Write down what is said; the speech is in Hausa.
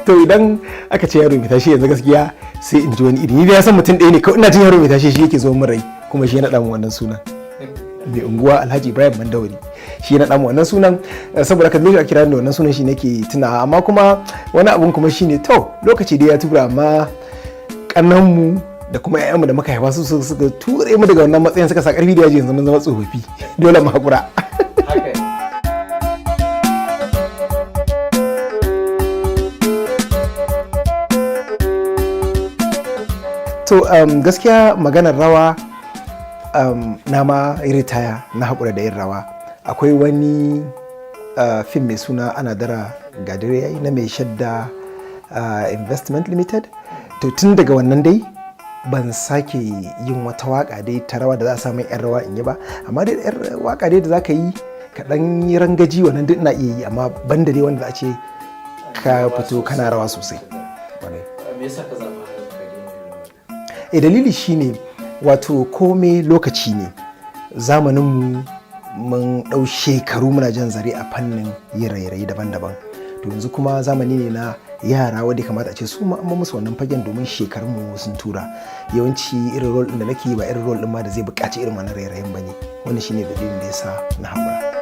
to idan aka ce yaro mai tashi yanzu gaskiya sai in ji wani iri ni da san mutum ɗaya ne kawai ina jin yaro mai tashi shi yake zo min rai kuma shi ya naɗa min wannan sunan mai unguwa Alhaji Ibrahim Mandawari shi ya naɗa min wannan sunan saboda kan lokacin kira da wannan sunan shi nake tunawa amma kuma wani abun kuma shine to lokaci da ya tura amma kannanmu da kuma ƴaƴanmu da muka haifa su suka ture mu daga wannan matsayin suka sa ƙarfi da yaji yanzu mun zama tsofaffi dole mu haƙura. To gaskiya maganar rawa na ma ritaya na haƙura da yin rawa. Akwai wani fim mai suna ana dara gadire yayi na mai shadda investment limited. To tun daga wannan dai ban sake yin wata waka dai ta rawa da za a samu yan rawa in yi ba, amma dai yar waka dai da za ka yi kaɗan yi rangaji wannan duk ina iya yi, amma ban da dai wanda za a ce ka fito kana rawa sosai. Dalili shine wato komai lokaci ne, zamaninmu mun ɗau shekaru muna jan zare a fannin yin raye-raye daban-daban, to yanzu kuma zamani ne na yara wadda kamata a ce su ma musu wannan fagen domin shekarunmu sun tura. Yawanci irin rol ɗin da nake yi ba irin rol ɗin ma da zai buƙaci irin wannan raye-rayen ba ne, wannan shine dalilin da ya sa na haƙura.